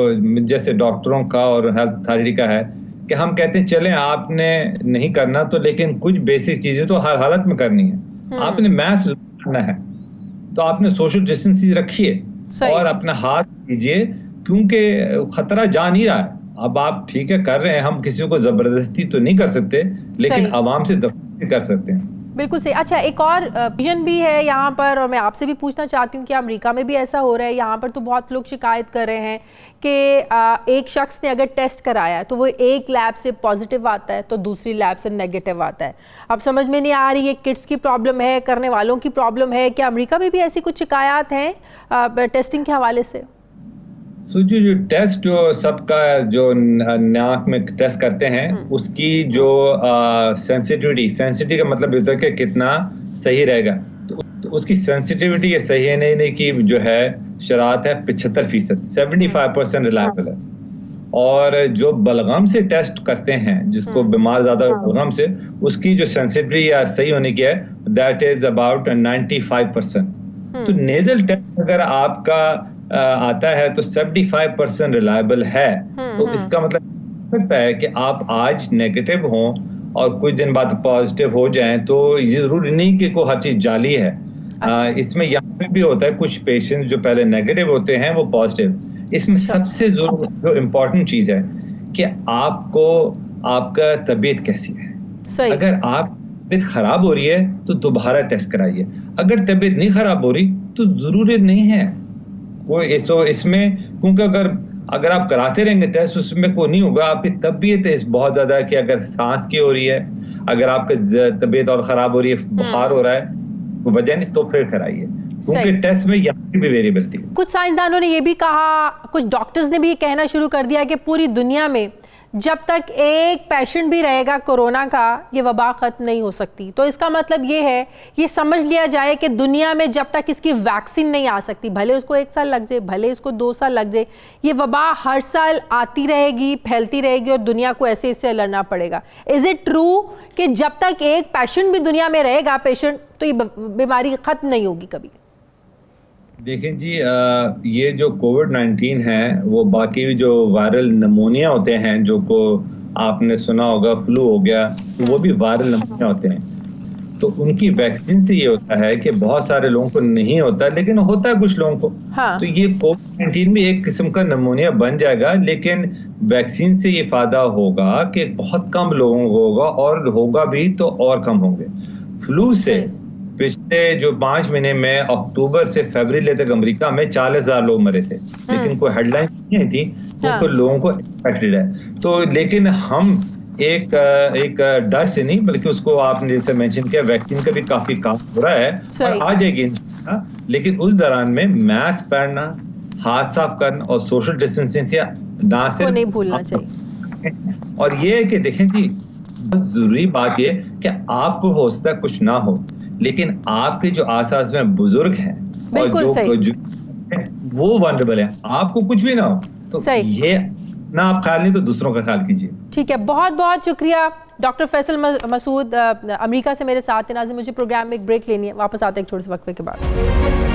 जैसे डॉक्टरों का और हेल्थ अथॉरिटी का है कि हम कहते हैं चलें, आपने नहीं करना तो, लेकिन कुछ बेसिक चीजें तो हर हालत में करनी है। आपने मास्क करना है तो आपने सोशल डिस्टेंसिंग रखिए और अपना हाथ दीजिए, क्योंकि खतरा जा नहीं रहा है। अब आप ठीक है कर रहे हैं, हम किसी को जबरदस्ती तो नहीं कर सकते, लेकिन आवाम से दफा कर सकते हैं। बिल्कुल सही। अच्छा, एक और विजन भी है यहाँ पर, और मैं आपसे भी पूछना चाहती हूँ कि अमेरिका में भी ऐसा हो रहा है। यहाँ पर तो बहुत लोग शिकायत कर रहे हैं कि एक शख्स ने अगर टेस्ट कराया तो वो एक लैब से पॉजिटिव आता है तो दूसरी लैब से नेगेटिव आता है। अब समझ में नहीं आ रही है किट्स की प्रॉब्लम है, करने वालों की प्रॉब्लम है, क्या अमेरिका में भी ऐसी कुछ शिकायत हैं टेस्टिंग के हवाले से? जो टेस्ट जो सबका जो नाक में टेस्ट करते हैं उसकी जो सेंसिटिविटी का मतलब होता है कि कितना सही रहेगा, तो उसकी सेंसिटिविटी सही है नहीं की जो है शरात है 75%, 75% रिलायबल है। और जो बलगम से टेस्ट करते हैं, जिसको बीमार ज्यादा बलगम से, उसकी जो सेंसिटिविटी या सही होने की है दैट इज अबाउट 95%। तो नेजल टेस्ट अगर आपका आता है तो 75% रिलायबल है। तो इसका मतलब सकता है कि आप आज नेगेटिव हों और कुछ दिन बाद पॉजिटिव हो जाएं, तो ये जरूरी नहीं कि कोई हर चीज जाली है। इसमें यहाँ पे भी होता है कुछ पेशेंट जो पहले नेगेटिव होते हैं वो पॉजिटिव। इसमें सबसे जो इम्पोर्टेंट चीज है कि आपको आपका तबीयत कैसी है। अगर आप तबीयत खराब हो रही है तो दोबारा टेस्ट कराइए। अगर तबीयत नहीं खराब हो रही तो जरूरी नहीं है कोई। तो इसमें क्योंकि अगर आप कराते रहेंगे टेस्ट, उसमें कोई नहीं होगा। आपकी तबीयत बहुत ज्यादा है कि अगर सांस की हो रही है, अगर आपकी तबीयत और खराब हो रही है, बुखार हो रहा है, तो वजह नहीं तो फिर कराइए, क्योंकि टेस्ट में यहाँ भी वेरिएबिलिटी। कुछ साइंसदानों ने ये भी कहा, कुछ डॉक्टर्स ने भी ये कहना शुरू कर दिया कि पूरी दुनिया में जब तक एक पेशेंट भी रहेगा कोरोना का, ये वबा खत्म नहीं हो सकती। तो इसका मतलब ये है, ये समझ लिया जाए कि दुनिया में जब तक इसकी वैक्सीन नहीं आ सकती, भले उसको 1 साल लग जाए, भले उसको 2 साल लग जाए, ये वबा हर साल आती रहेगी, फैलती रहेगी और दुनिया को ऐसे इससे लड़ना पड़ेगा। इज इट ट्रू कि जब तक एक पेशेंट भी दुनिया में रहेगा पेशेंट, तो ये बीमारी खत्म नहीं होगी कभी? देखें जी, ये जो कोविड-19 है वो बाकी जो वायरल नमूनिया होते हैं, जो को आपने सुना होगा फ्लू हो गया, तो वो भी वायरल नमूनिया होते हैं। तो उनकी वैक्सीन से ये होता है कि बहुत सारे लोगों को नहीं होता, लेकिन होता है कुछ लोगों को। हाँ। तो ये कोविड-19 भी एक किस्म का नमूनिया बन जाएगा, लेकिन वैक्सीन से ये फायदा होगा कि बहुत कम लोगों को होगा, और होगा भी तो और कम होंगे। फ्लू से पिछले जो 5 महीने में अक्टूबर से फरवरी तक अमेरिका में 40,000 लोग मरे थे, लेकिन कोई हेडलाइन नहीं थी, तो लोगों को इन्फेक्टेड है। तो लेकिन हम एक डर से नहीं, बल्कि उसको आपने जैसे मेंशन किया, वैक्सीन का भी काफी काम हो रहा है और आ जाएगी, लेकिन उस दौरान में मास्क पहनना, हाथ साफ करना और सोशल डिस्टेंसिंग ना से नहीं भूलना चाहिए। और ये है कि देखें जी, बहुत जरूरी बात ये कि आपको हो सकता है कुछ ना हो, लेकिन आपके जो आस-पास में बुजुर्ग हैं और जो वो वनरेबल है, आपको कुछ भी ना हो, तो ये ना आप ख्याल नहीं तो दूसरों का ख्याल कीजिए। ठीक है, बहुत बहुत शुक्रिया डॉक्टर फैसल मसूद अमेरिका से मेरे साथ थे। नाज़रीन, मुझे प्रोग्राम में एक ब्रेक लेनी है, वापस आते हैं एक छोटे से वक्फे के बाद।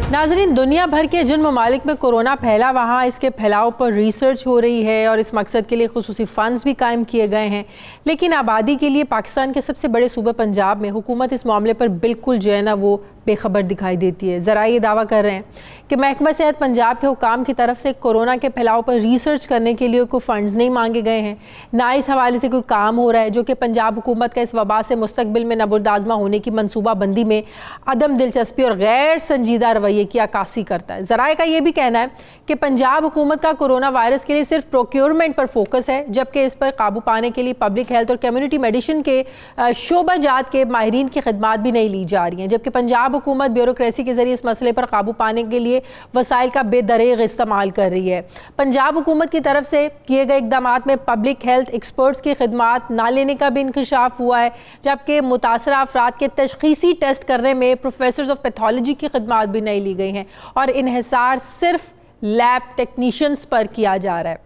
नाज़रीन, दुनिया भर के जिन ममालिक में कोरोना फैला वहाँ इसके फैलाव पर रिसर्च हो रही है और इस मकसद के लिए खुसूसी फ़ंड्स भी कायम किए गए हैं, लेकिन आबादी के लिए पाकिस्तान के सबसे बड़े सूबे पंजाब में हुकूमत इस मामले पर बिल्कुल जो है ना वो बेखबर दिखाई देती है। ज़रा ये दावा कर रहे हैं कि महकमा सेहत पंजाब के हुकाम की तरफ से कोरोना के फैलाव पर रिसर्च करने के लिए कोई फ़ंड्स नहीं मांगे गए हैं, ना इस हवाले से कोई काम हो रहा है जो कि पंजाब हुकूमत का इस वबा से मुस्तकबिल में नबुर्दाज़मा होने की मनसूबाबंदी में अदम दिलचस्पी और गैर संजीदा रवैये की अक्कासी करता है। ज़राए का ये भी कहना है कि पंजाब हुकूमत का कोरोना वायरस के लिए सिर्फ प्रोक्योरमेंट पर फोकस है, जबकि इस पर काबू पाने के लिए पब्लिक हेल्थ और कम्युनिटी मेडिसिन के शोबाजात के माहिरीन की खिदमात भी नहीं ली जा रही हैं, जबकि पंजाब हुकूमत ब्यूरोक्रेसी के जरिए इस मसले पर काबू पाने के लिए वसाइल का बेदरेग इस्तेमाल कर रही है। पंजाब हुकूमत की तरफ से किए गए इकदाम में पब्लिक हेल्थ एक्सपर्ट्स की खिदमात ना लेने का भी इंकशाफ हुआ है, जबकि मुतासरा अफराद के तशखीसी टेस्ट करने में प्रोफेसर्स ऑफ पैथोलॉजी की खिदमात भी नहीं ली गई हैं और इन्हिसार सिर्फ लैब टेक्नीशियंस पर किया जा रहा है,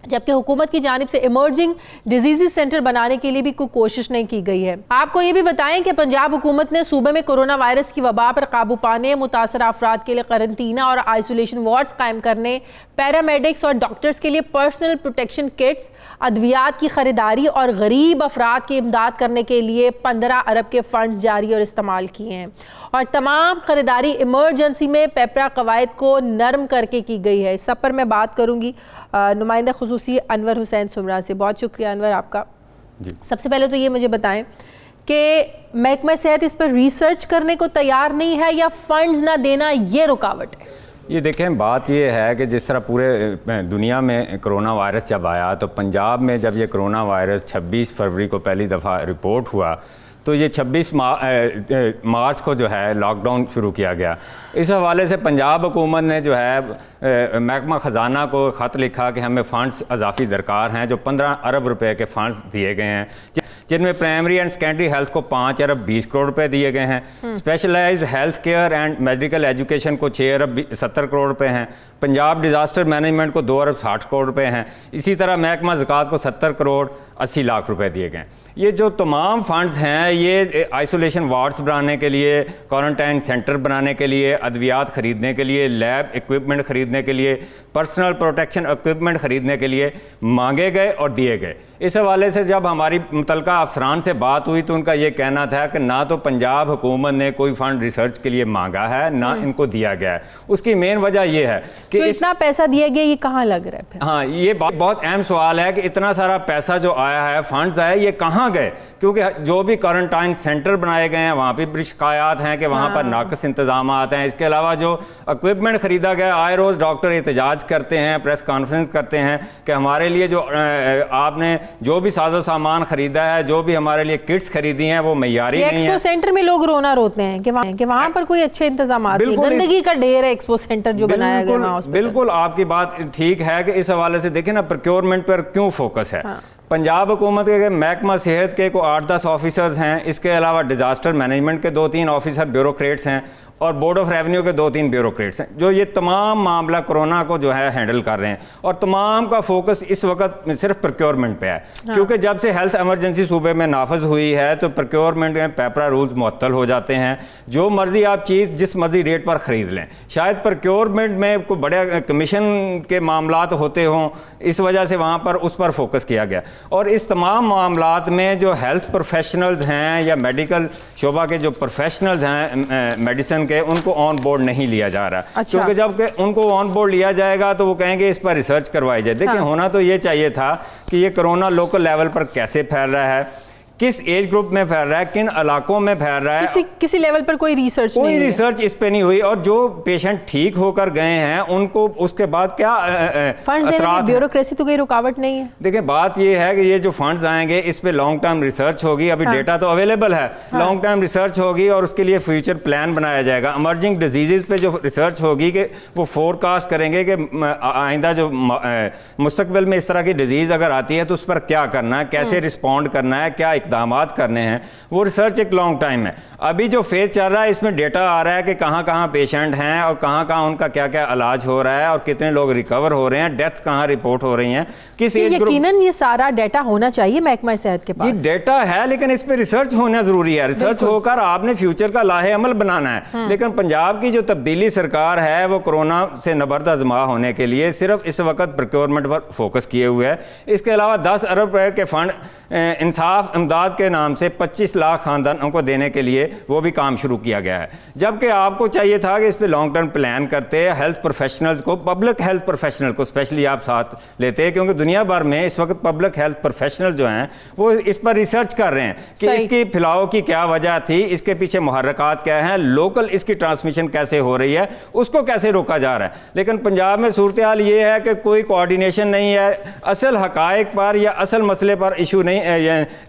जबकि हुकूमत की जानिब से इमर्जिंग डिजीज़ सेंटर बनाने के लिए भी कोई कोशिश नहीं की गई है। आपको ये भी बताएं कि पंजाब हुकूमत ने सूबे में कोरोना वायरस की वबा पर काबू पाने, मुतासरा अफराद के लिए करंतना और आइसोलेशन वार्ड्स कायम करने, पैरामेडिक्स और डॉक्टर्स के लिए पर्सनल प्रोटेक्शन किट्स, अद्वियात की खरीदारी और गरीब अफराद की इमदाद करने के लिए 15 अरब के फंड्स जारी और इस्तेमाल किए हैं और तमाम खरीदारी इमरजेंसी में पेपरा कवायद को नरम करके की गई है। इस सब पर मैं बात करूँगी नुमाइंदा खुसूसी अनवर हुसैन सुमरा से। बहुत शुक्रिया अनवर आपका जी। सबसे पहले तो ये मुझे बताएं कि महकमा सेहत इस पर रिसर्च करने को तैयार नहीं है या फंड्स ना देना ये रुकावट है? ये देखें, बात ये है कि जिस तरह पूरे दुनिया में कोरोना वायरस जब आया तो पंजाब में जब ये कोरोना वायरस 26 फरवरी को पहली दफ़ा रिपोर्ट हुआ तो ये 26 मार्च को जो है लॉकडाउन शुरू किया गया। इस हवाले से पंजाब हुकूमत ने जो है महकमा ख़जाना को ख़त लिखा कि हमें फ़ंड्स अजाफ़ी दरकार हैं, जो 15 अरब रुपए के फ़ंड्स दिए गए हैं, जिनमें प्राइमरी एंड सेकेंडरी हेल्थ को 5 अरब 20 करोड़ रुपए दिए गए हैं, specialised health care and medical education को 6 अरब 70 करोड़ रुपए हैं, पंजाब डिज़ास्टर मैनेजमेंट को 2 अरब 60 करोड़ रुपए हैं, इसी तरह महकमा ज़कात को 70 करोड़ 80 लाख रुपए दिए गए। ये जो तमाम फंड्स हैं ये आइसोलेशन वार्ड्स बनाने के लिए, क्वारंटाइन सेंटर बनाने के लिए, अद्वियात ख़रीदने के लिए, लैब इक्विपमेंट ख़रीदने के लिए, पर्सनल प्रोटेक्शन इक्विपमेंट ख़रीदने के लिए मांगे गए और दिए गए। इस हवाले से जब हमारी मुतलका अफसरान से बात हुई तो उनका ये कहना था कि ना तो पंजाब हुकूमत ने कोई फ़ंड रिसर्च के लिए मांगा है, ना इनको दिया गया है। उसकी मेन वजह यह है कि तो इतना पैसा दिया गया ये कहाँ लग रहा है फिर? हाँ, ये बहुत अहम सवाल है कि इतना सारा पैसा जो आया है, फंड्स आए, ये कहाँ गए? क्योंकि जो भी क्वारंटाइन सेंटर बनाए गए हैं वहाँ पर भी शिकायत हैं कि वहाँ पर नाकस इंतजाम हैं। इसके अलावा जो इक्विपमेंट ख़रीदा गया, आए रोज़ डॉक्टर एहतजाज करते हैं, प्रेस कॉन्फ्रेंस करते हैं कि हमारे लिए जो आपने जो भी साजो सामान खरीदा है, जो भी हमारे लिए किट्स खरीदी हैं वो मयारी नहीं है। एक्सपो सेंटर में लोग रोना रोते हैं कि वहाँ पर कोई अच्छे इंतजाम नहीं, गंदगी का ढेर है एक्सपो सेंटर जो बनाया गया वहाँ। बिल्कुल आपकी बात ठीक है कि इस हवाले से देखिए ना, प्रोक्योरमेंट पर क्यों फोकस है। हाँ। पंजाब हुकूमत के महकमा सेहत के को 8-10 ऑफिसर्स हैं, इसके अलावा डिज़ास्टर मैनेजमेंट के 2-3 ऑफिसर ब्यूरोक्रेट्स हैं और बोर्ड ऑफ रेवेन्यू के 2-3 ब्यूरोक्रेट्स हैं जो ये तमाम मामला कोरोना को जो है हैंडल कर रहे हैं और तमाम का फोकस इस वक्त सिर्फ प्रोक्योरमेंट पे है। हाँ। क्योंकि जब से हेल्थ इमरजेंसी सूबे में नाफज हुई है तो प्रोक्योरमेंट में पेपरा रूल्स मुअत्तल हो जाते हैं, जो मर्जी आप चीज़ जिस मर्जी रेट पर ख़रीद लें। शायद प्रोक्योरमेंट में कोई बड़े कमीशन के मामलात होते हों, इस वजह से वहाँ पर उस पर फोकस किया गया। और इस तमाम मामलात में जो हेल्थ प्रोफेशनल्स हैं या मेडिकल शोबा के जो प्रोफेशनल्स हैं मेडिसिन के, उनको ऑन बोर्ड नहीं लिया जा रहा। अच्छा। क्योंकि जब उनको ऑन बोर्ड लिया जाएगा तो वो कहेंगे इस पर रिसर्च करवाई जाए। देखिए, हाँ। होना तो ये चाहिए था कि ये कोरोना लोकल लेवल पर कैसे फैल रहा है, किस एज ग्रुप में फैल रहा है, किन इलाकों में फैल रहा है, किसी लेवल पर कोई रिसर्च नहीं है। रिसर्च इस पे नहीं हुई। और जो पेशेंट ठीक होकर गए हैं उनको उसके बाद क्या फंड्स देने की ब्यूरोक्रेसी तो कोई रुकावट नहीं है। देखिए बात ये है कि ये जो फंड्स आएंगे इस पे लॉन्ग टर्म रिसर्च होगी। अभी डेटा तो अवेलेबल है, लॉन्ग टर्म रिसर्च होगी और उसके लिए फ्यूचर प्लान बनाया जाएगा। इमर्जिंग डिजीजेज पे जो रिसर्च होगी कि वो फोरकास्ट करेंगे कि आइंदा जो मुस्तकबिल में इस तरह की डिजीज अगर आती है तो उस पर क्या करना है, कैसे रिस्पॉन्ड करना है, क्या इकदामात करने हैं। वो रिसर्च एक लॉन्ग टाइम है। अभी जो फेज चल रहा है इसमें डेटा आ रहा है कि कहाँ कहाँ पेशेंट हैं और कहाँ कहाँ उनका क्या क्या इलाज हो रहा है और कितने लोग रिकवर हो रहे हैं, डेथ कहाँ रिपोर्ट हो रही हैं, किस एज ग्रुप। यकीनन ये सारा डेटा होना चाहिए महकमा सेहत के पास। ये डेटा है लेकिन इस पे रिसर्च होना जरूरी है। रिसर्च होकर आपने फ्यूचर का लाहे अमल बनाना है। लेकिन पंजाब की जो तब्दीली सरकार है वो कोरोना से नबर्द आज़मा होने के लिए सिर्फ इस वक्त प्रोक्योरमेंट पर फोकस किए हुए है। इसके अलावा 10 अरब रुपए के फंड इंसाफ इमदाद के नाम से 25 लाख खानदानों को देने के लिए वो भी काम शुरू किया गया है। जबकि आपको चाहिए था कि इस पे लॉन्ग टर्म प्लान करते, हेल्थ प्रोफेशनल्स को, पब्लिक हेल्थ प्रोफेशनल को स्पेशली आप साथ लेते हैं, क्योंकि दुनिया भर में इस वक्त पब्लिक हेल्थ प्रोफेशनल जो हैं वो इस पर रिसर्च कर रहे हैं कि इसकी फैलाव की क्या वजह थी, इसके पीछे मुहर्रकात क्या हैं, लोकल इसकी ट्रांसमिशन कैसे हो रही है, उसको कैसे रोका जा रहा है। लेकिन पंजाब में सूरत हाल ये है कि कोई कोऑर्डिनेशन नहीं है, असल हकायक पर या असल मसले पर इशू नहीं,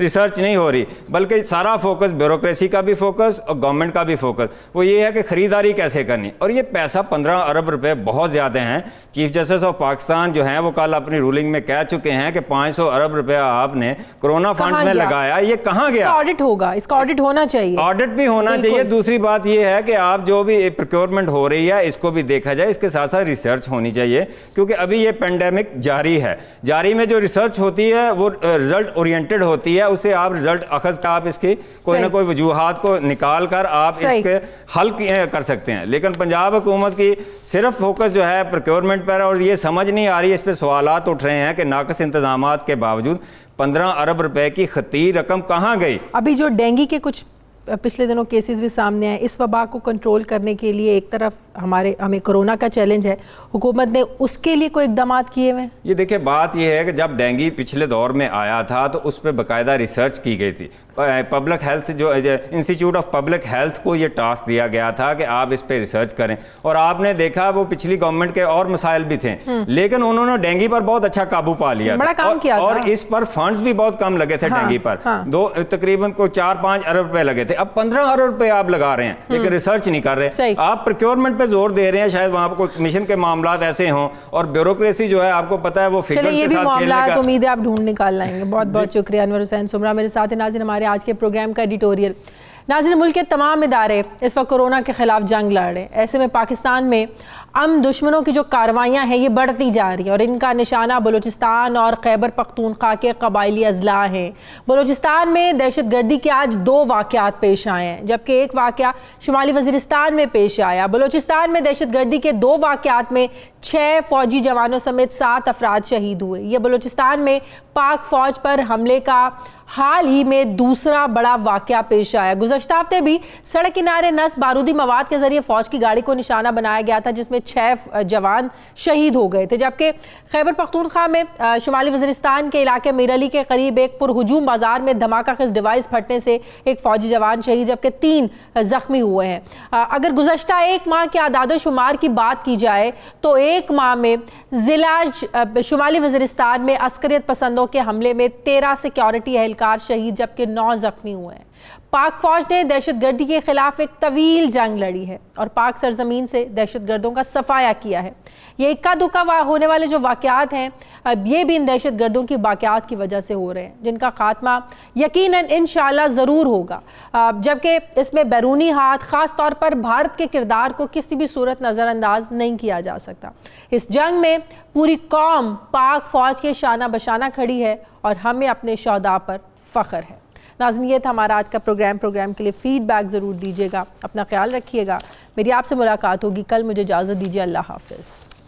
रिसर्च नहीं हो रही, बल्कि सारा फोकस ब्यूरोक्रेसी का भी फोकस और गवर्नमेंट का भी फोकस वो ये है कि खरीदारी कैसे करनी। और ये पैसा 15 अरब रुपए बहुत ज़्यादा हैं। चीफ जस्टिस ऑफ पाकिस्तान जो हैं वो कल अपनी रूलिंग में कह चुके हैं कि 500 अरब रुपया आपने कोरोना फंड में लगाया, ये कहाँ गया? ऑडिट होगा, इसका ऑडिट होना चाहिए, ऑडिट भी होना चाहिए। दूसरी बात ये है कि आप जो भी प्रोक्योरमेंट हो रही है इसको भी देखा जाए, इसके साथ साथ रिसर्च होनी चाहिए, क्योंकि अभी ये पेंडेमिक जारी है। जारी में जो रिसर्च होती है वो रिजल्ट ओरिएंटेड होती है, उससे आप रिजल्ट अखज़ का आप इसकी कोई ना कोई वजूहात को निकाल कर आप इसके हल कर सकते हैं। लेकिन पंजाब हुकूमत की सिर्फ फोकस जो है प्रोक्योरमेंट पर, और ये समझ नहीं आ रही, इस पर सवालात उठ रहे हैं कि नाक़िस इंतजामात के बावजूद 15 अरब रुपए की खती रकम कहाँ गई। अभी जो डेंगू के कुछ पिछले दिनों केसेस भी सामने आए, इस वबा को कंट्रोल करने के लिए एक तरफ हमें कोरोना का चैलेंज है, हुकूमत ने उसके लिए कोई इक़दाम किए हुए? ये देखिए बात यह है कि जब डेंगू पिछले दौर में आया था तो उस पर बाकायदा रिसर्च की गई थी। पब्लिक हेल्थ जो इंस्टीट्यूट ऑफ पब्लिक हेल्थ को ये टास्क दिया गया था कि आप इस पर रिसर्च करें, और आपने देखा वो पिछली गवर्नमेंट के और मसाइल भी थे, लेकिन उन्होंने डेंगू पर बहुत अच्छा काबू पा लिया, बड़ा काम किया था। और इस पर फंड्स भी बहुत कम लगे थे। डेंगू पर तकरीबन को 4-5 अरब रुपए लगे थे। अब 15 अरब रुपए आप लगा रहे हैं लेकिन रिसर्च नहीं कर रहे। आप प्रोक्योरमेंट पे जोर दे रहे हैं, शायद वहां पर कोई कमीशन के मामलात ऐसे हों, और ब्यूरोक्रेसी जो है आपको पता है वो फिगर्स के साथ खेलने का। उम्मीद है आप ढूंढ निकाल लाएंगे। बहुत बहुत शुक्रिया अनवर हुसैन सुमरा मेरे साथ है। नाज़रीन, हमारे आज के प्रोग्राम का एडिटोरियल। नाज़रीन, मुल्क के तमाम इदारे इस वक्त कोरोना के खिलाफ जंग लड़ रहे हैं। ऐसे में पाकिस्तान में दुश्मनों की जो कार्रवाइयाँ हैं ये बढ़ती जा रही हैं, और इनका निशाना बलूचिस्तान और खैबर पख्तूनख्वा के कबायली अजला हैं। बलूचिस्तान में दहशतगर्दी के आज 2 वाक़यात पेश आए हैं, जबकि एक वाक़या शुमाली वज़ीरिस्तान में पेश आया। बलूचिस्तान में दहशतगर्दी के 2 वाक़यात में 6 फ़ौजी जवानों समेत 7 अफराद शहीद हुए। ये बलूचिस्तान में पाक फ़ौज पर हमले का हाल ही में दूसरा बड़ा वाक़या पेश आया। गुज़श्ता हफ्ते भी सड़क किनारे नस्ब बारूदी मवाद के जरिए फ़ौज की गाड़ी को निशाना बनाया गया था, जिसमें 6 जवान शहीद हो गए थे। जबकि खैबर पख्तूनख्वा में शुमाली वज़ीरिस्तान के इलाके मीरली के करीब एक पुरहुजूम बाजार में धमाका खिज डिवाइस फटने से एक फ़ौजी जवान शहीद, जबकि 3 ज़ख्मी हुए हैं। अगर गुज़श्ता 1 माह के आदाद शुमार की बात की जाए तो 1 माह में ज़िला शुमाली वज़ीरिस्तान में अस्करियत पसंदों के हमले में 13 सिक्योरिटी एहलकार शहीद, जबकि 9 ज़ख्मी हुए हैं। पाक फ़ौज ने दहशतगर्दी के खिलाफ एक तवील जंग लड़ी है और पाक सरजमीन से दहशतगर्दों का सफाया किया है। ये इक्का दुक्का होने वाले जो वाक़यात हैं, अब ये भी इन दहशतगर्दों की वाक़यात की वजह से हो रहे हैं, जिनका खात्मा यकीनन इंशाअल्लाह ज़रूर होगा। जबकि इसमें बैरूनी हाथ, ख़ास तौर पर भारत के किरदार को किसी भी सूरत नज़रअंदाज नहीं किया जा सकता। इस जंग में पूरी कौम पाक फ़ौज के शाना बशाना खड़ी है और हमें अपने शौदा पर फ़ख्र है। नाज़रीन, ये था हमारा आज का प्रोग्राम के लिए फ़ीडबैक ज़रूर दीजिएगा। अपना ख्याल रखिएगा। मेरी आपसे मुलाकात होगी कल। मुझे इजाज़त दीजिए। अल्लाह हाफ़िज़।